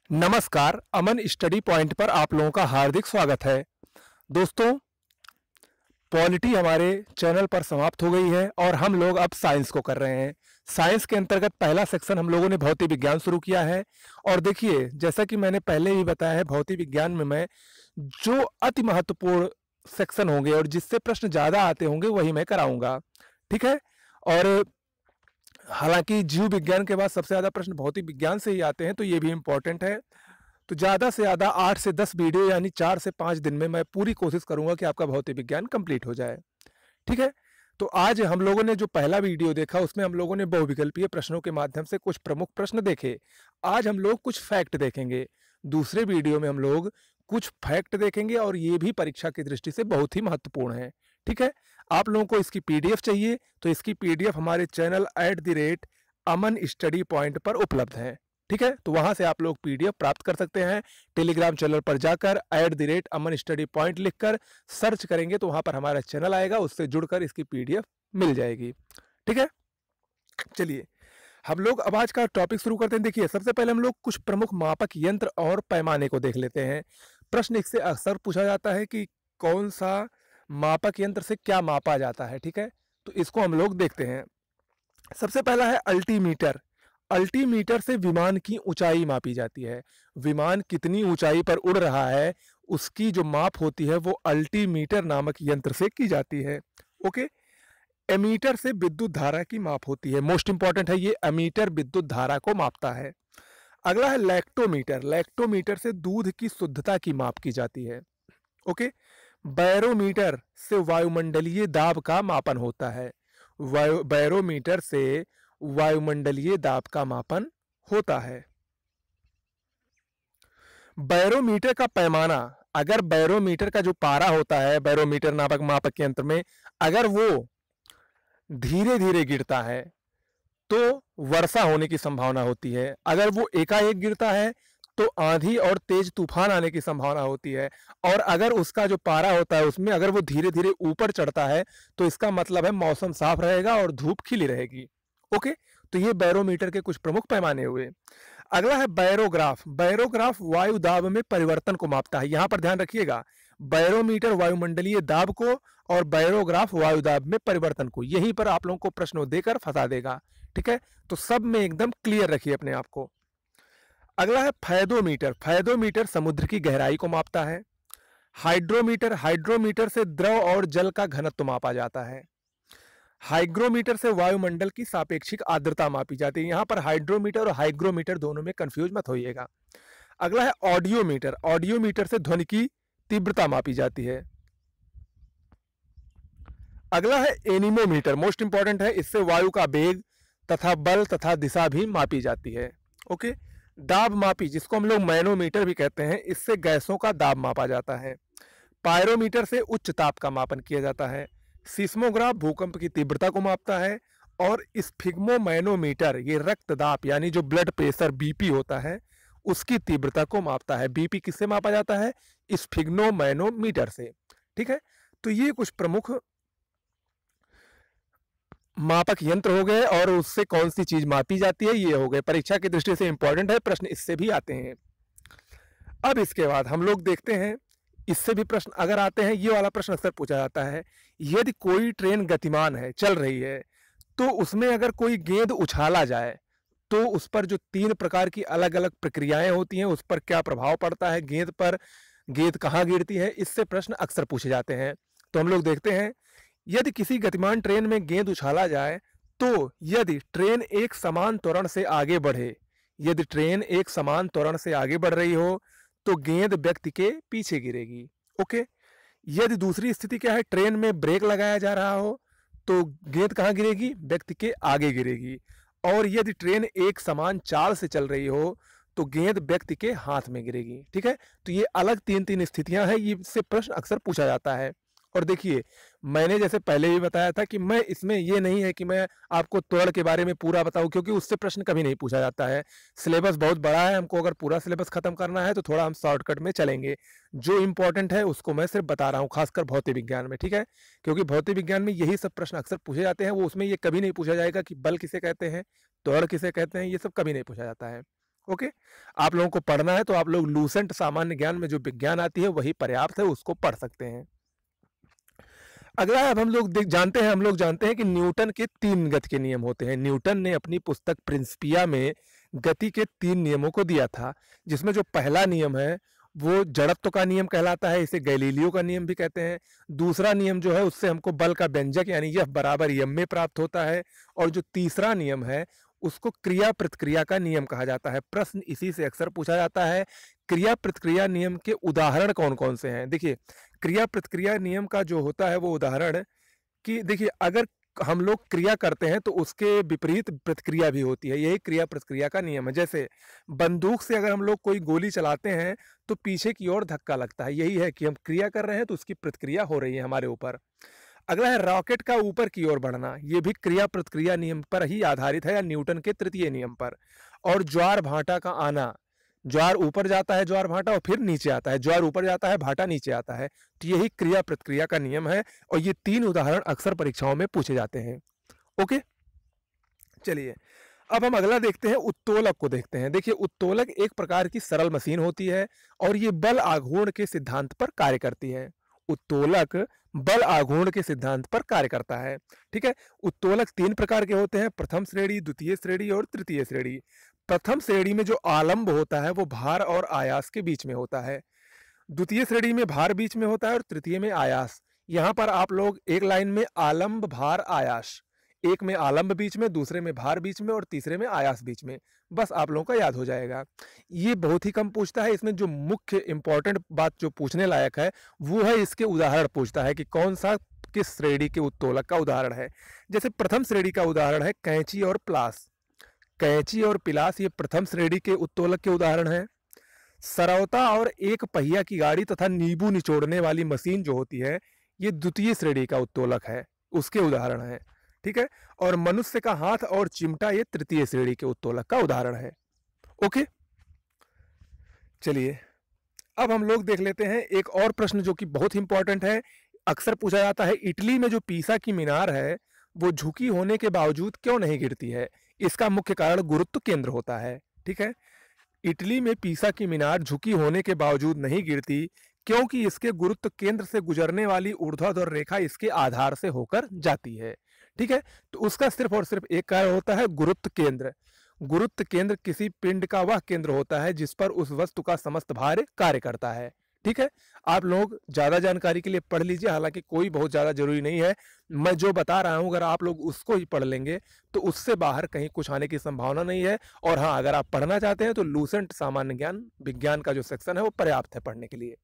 नमस्कार, अमन study point पर आप लोगों का हार्दिक स्वागत है। दोस्तों, पॉलिटी हमारे चैनल पर समाप्त हो गई है और हम लोग अब साइंस को कर रहे हैं। साइंस के अंतर्गत पहला सेक्शन हम लोगों ने भौतिक विज्ञान शुरू किया है। और देखिए, जैसा कि मैंने पहले भी बताया है, भौतिक विज्ञान में मैं जो अति महत्वपूर्ण सेक्शन होंगे और जिससे प्रश्न ज़्यादा आते होंगे वही मैं कराऊंगा। ठीक है। और हालांकि जीव विज्ञान के बाद सबसे ज़्यादा प्रश्न भौतिक विज्ञान से ही आते हैं, तो ये भी इम्पोर्टेंट है। तो ज़्यादा से ज़्यादा 8 से 10 वीडियो यानी 4 से 5 दिन में मैं पूरी कोशिश करूंगा कि आपका भौतिक विज्ञान कंप्लीट हो जाए। ठीक है। तो आज हम लोगों ने जो पहला वीडियो देखा उसमें हम लोगों ने बहुविकल्पीय प्रश्नों के माध्यम से कुछ प्रमुख प्रश्न देखे। आज हम लोग कुछ फैक्ट देखेंगे। दूसरे वीडियो में हम लोग कुछ फैक्ट देखेंगे और ये भी परीक्षा की दृष्टि से बहुत ही महत्वपूर्ण है। ठीक है। आप लोगों को इसकी पीडीएफ चाहिए तो इसकी पीडीएफ हमारे चैनल @अमन स्टडी पॉइंट पर उपलब्ध है। ठीक है। तो वहां से आप लोग पीडीएफ प्राप्त कर सकते हैं। टेलीग्राम चैनल पर जाकर @अमन स्टडी पॉइंट लिखकर सर्च करेंगे तो वहां पर हमारा चैनल आएगा, उससे जुड़कर इसकी पीडीएफ मिल जाएगी। ठीक है। चलिए, हम लोग अब आज का टॉपिक शुरू करते हैं। देखिए, सबसे पहले हम लोग कुछ प्रमुख मापक यंत्र और पैमाने को देख लेते हैं। प्रश्न इससे अक्सर पूछा जाता है कि कौन सा मापक यंत्र से क्या मापा जाता है। ठीक है। तो इसको हम लोग देखते हैं। सबसे पहला है अल्टीमीटर। अल्टीमीटर से विमान की ऊंचाई मापी जाती है। विमान कितनी ऊंचाई पर उड़ रहा है उसकी जो माप होती है वो अल्टीमीटर नामक यंत्र से की जाती है। ओके। एमीटर से विद्युत धारा की माप होती है। मोस्ट इंपॉर्टेंट है ये, एमीटर विद्युत धारा को मापता है। अगला है लैक्टोमीटर। लैक्टोमीटर से दूध की शुद्धता की माप की जाती है। ओके। बैरोमीटर से वायुमंडलीय दाब का मापन होता है। बैरोमीटर से वायुमंडलीय दाब का मापन होता है। बैरोमीटर का पैमाना, अगर बैरोमीटर का जो पारा होता है बैरोमीटर नामक मापक यंत्र में, अगर वो धीरे धीरे गिरता है तो वर्षा होने की संभावना होती है। अगर वो एकाएक गिरता है तो आंधी और तेज तूफान आने की संभावना होती है। और अगर उसका जो पारा होता है उसमें अगर वो धीरे धीरे ऊपर चढ़ता है तो इसका मतलब है मौसम साफ रहेगा और धूप खिली रहेगी। ओके। तो ये बैरोमीटर के कुछ प्रमुख पैमाने हुए। अगला है बैरोग्राफ। बैरोग्राफ वायु दाब में परिवर्तन को मापता है। यहां पर ध्यान रखिएगा, बैरोमीटर वायुमंडलीय दाब को और बैरोग्राफ वायु दाब में परिवर्तन को, यहीं पर आप लोगों को प्रश्न देकर फंसा देगा। ठीक है। तो सब में एकदम क्लियर रखिए अपने आप को। अगला है फैदोमीटर। फैदोमीटर समुद्र की गहराई को मापता है। हाइड्रोमीटर, हाइड्रोमीटर से द्रव और जल का घनत्व मापा जाता है। हाइग्रोमीटर से वायुमंडल की सापेक्षिक आर्द्रता मापी जाती है। यहां पर हाइड्रोमीटर और हाइग्रोमीटर दोनों में कंफ्यूज मत होइएगा। अगला है ऑडियोमीटर। ऑडियोमीटर से ध्वनि की तीव्रता मापी जाती है। अगला है एनीमोमीटर। मोस्ट इंपॉर्टेंट है, इससे वायु का वेग तथा बल तथा दिशा भी मापी जाती है। ओके। दाब मापी, जिसको हम लोग मैनोमीटर भी कहते हैं, इससे गैसों का दाब मापा जाता है। पायरोमीटर से उच्च ताप का मापन किया जाता है। सिस्मोग्राफ भूकंप की तीव्रता को मापता है। और स्फिग्मोमैनोमीटर ये रक्तदाब यानी जो ब्लड प्रेशर बीपी होता है उसकी तीव्रता को मापता है। बीपी किससे मापा जाता है? स्फिग्मोमैनोमीटर से। ठीक है। तो ये कुछ प्रमुख मापक यंत्र हो गए और उससे कौन सी चीज मापी जाती है ये हो गए। परीक्षा की दृष्टि से इंपॉर्टेंट है, प्रश्न इससे भी आते हैं। अब इसके बाद हम लोग देखते हैं, इससे भी प्रश्न अगर आते हैं, ये वाला प्रश्न अक्सर पूछा जाता है, यदि कोई ट्रेन गतिमान है, चल रही है, तो उसमें अगर कोई गेंद उछाला जाए तो उस पर जो 3 प्रकार की अलग अलग प्रक्रियाएं होती हैं उस पर क्या प्रभाव पड़ता है, गेंद पर, गेंद कहाँ गिरती है, इससे प्रश्न अक्सर पूछे जाते हैं। तो हम लोग देखते हैं, यदि किसी गतिमान ट्रेन में गेंद उछाला जाए तो यदि ट्रेन एक समान त्वरण से आगे बढ़े, यदि ट्रेन एक समान त्वरण से आगे बढ़ रही हो तो गेंद व्यक्ति के पीछे गिरेगी। ओके। यदि दूसरी स्थिति क्या है, ट्रेन में ब्रेक लगाया जा रहा हो तो गेंद कहाँ गिरेगी? व्यक्ति के आगे गिरेगी। और यदि ट्रेन एक समान चाल से चल रही हो तो गेंद व्यक्ति के हाथ में गिरेगी। ठीक है। तो ये अलग 3 स्थितियां हैं, ये से प्रश्न अक्सर पूछा जाता है। और देखिए, मैंने जैसे पहले भी बताया था कि मैं इसमें ये नहीं है कि मैं आपको त्वरण के बारे में पूरा बताऊं, क्योंकि उससे प्रश्न कभी नहीं पूछा जाता है। सिलेबस बहुत बड़ा है, हमको अगर पूरा सिलेबस खत्म करना है तो थोड़ा हम शॉर्टकट में चलेंगे। जो इंपॉर्टेंट है उसको मैं सिर्फ बता रहा हूँ, खासकर भौतिक विज्ञान में। ठीक है। क्योंकि भौतिक विज्ञान में यही सब प्रश्न अक्सर पूछे जाते हैं। वो उसमें ये कभी नहीं पूछा जाएगा कि बल किसे कहते हैं, त्वरण किसे कहते हैं, ये सब कभी नहीं पूछा जाता है। ओके, आप लोगों को पढ़ना है तो आप लोग लूसेंट सामान्य ज्ञान में जो विज्ञान आती है वही पर्याप्त है, उसको पढ़ सकते हैं। अगला है, अब हम लोग जानते हैं कि न्यूटन के 3 गति के नियम होते हैं। न्यूटन ने अपनी पुस्तक प्रिंसिपिया में गति के 3 नियमों को दिया था, जिसमें जो पहला नियम है वो जड़त्व का नियम कहलाता है, इसे गैलीलियो का नियम भी कहते हैं। दूसरा नियम जो है उससे हमको बल का व्यंजक यानी F बराबर m में प्राप्त होता है, और जो तीसरा नियम है उसको क्रिया प्रतिक्रिया का नियम कहा जाता है। प्रश्न इसी से अक्सर पूछा जाता है, क्रिया प्रतिक्रिया नियम के उदाहरण कौन कौन से हैं। देखिए, क्रिया प्रतिक्रिया नियम का जो होता है वो उदाहरण कि देखिए, अगर हम लोग क्रिया करते हैं तो उसके विपरीत प्रतिक्रिया भी होती है, यही क्रिया प्रतिक्रिया का नियम है। जैसे बंदूक से अगर हम लोग कोई गोली चलाते हैं तो पीछे की ओर धक्का लगता है, यही है कि हम क्रिया कर रहे हैं तो उसकी प्रतिक्रिया हो रही है हमारे ऊपर। अगला है रॉकेट का ऊपर की ओर बढ़ना, ये भी क्रिया प्रतिक्रिया नियम पर ही आधारित है, या न्यूटन के तृतीय नियम पर। और ज्वार भाटा का आना, ज्वार ऊपर जाता है ज्वार भाटा और फिर नीचे आता है, ज्वार ऊपर जाता है भाटा नीचे आता है, तो यही क्रिया प्रतिक्रिया का नियम है, और ये 3 उदाहरण अक्सर परीक्षाओं में पूछे जाते हैं। ओके, चलिए अब हम अगला देखते हैं, उत्तोलक को देखते हैं। देखिए, उत्तोलक एक प्रकार की सरल मशीन होती है और ये बल आघूर्ण के सिद्धांत पर कार्य करती है। उत्तोलक बल आघूर्ण के सिद्धांत पर कार्य करता है। ठीक है, उत्तोलक 3 प्रकार के होते हैं, प्रथम श्रेणी, द्वितीय श्रेणी और तृतीय श्रेणी। प्रथम श्रेणी में जो आलंब होता है वो भार और आयास के बीच में होता है, द्वितीय श्रेणी में भार बीच में होता है और तृतीय में आयास। यहाँ पर आप लोग एक लाइन में आलंब भार आयास, एक में आलंब बीच में, दूसरे में भार बीच में और तीसरे में आयास बीच में, बस आप लोगों का याद हो जाएगा। ये बहुत ही कम पूछता है, इसमें जो मुख्य इंपॉर्टेंट बात जो पूछने लायक है वो है इसके उदाहरण पूछता है कि कौन सा किस श्रेणी के उत्तोलक का उदाहरण है। जैसे प्रथम श्रेणी का उदाहरण है कैंची और प्लास, कैंची और पिलास ये प्रथम श्रेणी के उत्तोलक के उदाहरण हैं। सरौता और एक पहिया की गाड़ी तथा नींबू निचोड़ने वाली मशीन जो होती है ये द्वितीय श्रेणी का उत्तोलक है, उसके उदाहरण है। ठीक है, और मनुष्य का हाथ और चिमटा ये तृतीय श्रेणी के उत्तोलक का उदाहरण है। ओके, चलिए अब हम लोग देख लेते हैं एक और प्रश्न जो कि बहुत इंपॉर्टेंट है, अक्सर पूछा जाता है, इटली में जो पीसा की मीनार है वो झुकी होने के बावजूद क्यों नहीं गिरती है। इसका मुख्य कारण गुरुत्व केंद्र होता है। ठीक है, इटली में पीसा की मीनार झुकी होने के बावजूद नहीं गिरती क्योंकि इसके गुरुत्व केंद्र से गुजरने वाली ऊर्ध्वाधर रेखा इसके आधार से होकर जाती है। ठीक है, तो उसका सिर्फ और सिर्फ एक कारण होता है गुरुत्व केंद्र। गुरुत्व केंद्र किसी पिंड का वह केंद्र होता है जिस पर उस वस्तु का समस्त भार कार्य करता है। ठीक है, आप लोग ज्यादा जानकारी के लिए पढ़ लीजिए, हालांकि कोई बहुत ज्यादा जरूरी नहीं है, मैं जो बता रहा हूं अगर आप लोग उसको ही पढ़ लेंगे तो उससे बाहर कहीं कुछ आने की संभावना नहीं है। और हाँ, अगर आप पढ़ना चाहते हैं तो लूसेंट सामान्य ज्ञान विज्ञान का जो सेक्शन है वो पर्याप्त है पढ़ने के लिए।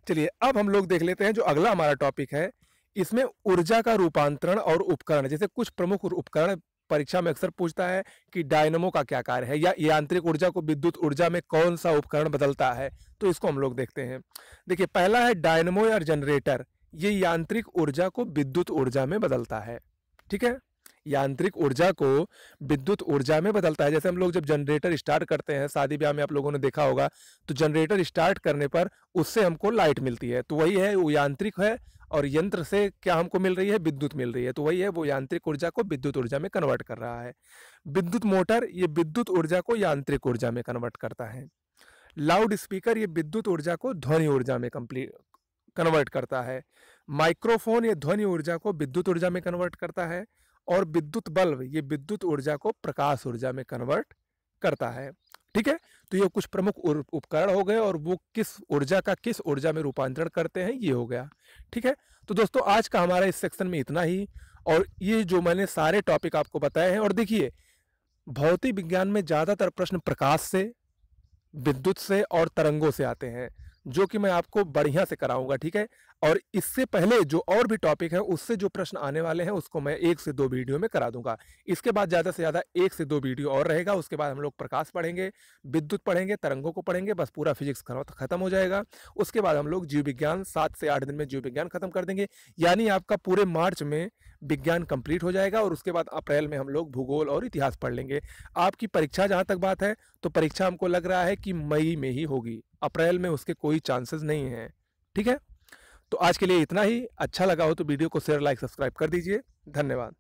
चलिए अब हम लोग देख लेते हैं जो अगला हमारा टॉपिक है, इसमें ऊर्जा का रूपांतरण और उपकरण। जैसे कुछ प्रमुख उपकरण परीक्षा में अक्सर पूछता है कि डायनमो का क्या कार्य है, या यांत्रिक ऊर्जा को विद्युत ऊर्जा में कौन सा उपकरण बदलता है, तो इसको हम लोग देखते हैं। देखिए, पहला है डायनमो या जनरेटर, ये यांत्रिक ऊर्जा को विद्युत ऊर्जा में बदलता है। ठीक है, यांत्रिक ऊर्जा को विद्युत ऊर्जा में बदलता है। जैसे हम लोग जब जनरेटर स्टार्ट करते हैं, शादी ब्याह में आप लोगों ने देखा होगा, तो जनरेटर स्टार्ट करने पर उससे हमको लाइट मिलती है, तो वही है, वो यांत्रिक है। और यंत्र से क्या हमको मिल रही है, विद्युत मिल रही है, तो वही है, वो यांत्रिक ऊर्जा को विद्युत ऊर्जा में कन्वर्ट कर रहा है। विद्युत मोटर ये विद्युत ऊर्जा को यांत्रिक ऊर्जा में कन्वर्ट करता है। लाउड स्पीकर ये विद्युत ऊर्जा को ध्वनि ऊर्जा में कन्वर्ट करता है। माइक्रोफोन ये ध्वनि ऊर्जा को विद्युत ऊर्जा में कन्वर्ट करता है। और विद्युत बल्ब ये विद्युत ऊर्जा को प्रकाश ऊर्जा में कन्वर्ट करता है। ठीक है, तो ये कुछ प्रमुख उपकरण हो गए और वो किस ऊर्जा का किस ऊर्जा में रूपांतरण करते हैं ये हो गया। ठीक है, तो दोस्तों आज का हमारा इस सेक्शन में इतना ही, और ये जो मैंने सारे टॉपिक आपको बताए हैं। और देखिए, भौतिक विज्ञान में ज्यादातर प्रश्न प्रकाश से, विद्युत से और तरंगों से आते हैं, जो कि मैं आपको बढ़िया से कराऊंगा। ठीक है, और इससे पहले जो और भी टॉपिक है उससे जो प्रश्न आने वाले हैं उसको मैं 1 से 2 वीडियो में करा दूंगा। इसके बाद ज्यादा से ज्यादा 1 से 2 वीडियो और रहेगा, उसके बाद हम लोग प्रकाश पढ़ेंगे, विद्युत पढ़ेंगे, तरंगों को पढ़ेंगे, बस पूरा फिजिक्स खत्म हो जाएगा। उसके बाद हम लोग जीव विज्ञान 7 से 8 दिन में जीव विज्ञान खत्म कर देंगे, यानी आपका पूरे मार्च में विज्ञान कंप्लीट हो जाएगा। और उसके बाद अप्रैल में हम लोग भूगोल और इतिहास पढ़ लेंगे। आपकी परीक्षा जहां तक बात है तो परीक्षा हमको लग रहा है कि मई में ही होगी, अप्रैल में उसके कोई चांसेस नहीं है। ठीक है, तो आज के लिए इतना ही। अच्छा लगा हो तो वीडियो को शेयर, लाइक, सब्सक्राइब कर दीजिए। धन्यवाद।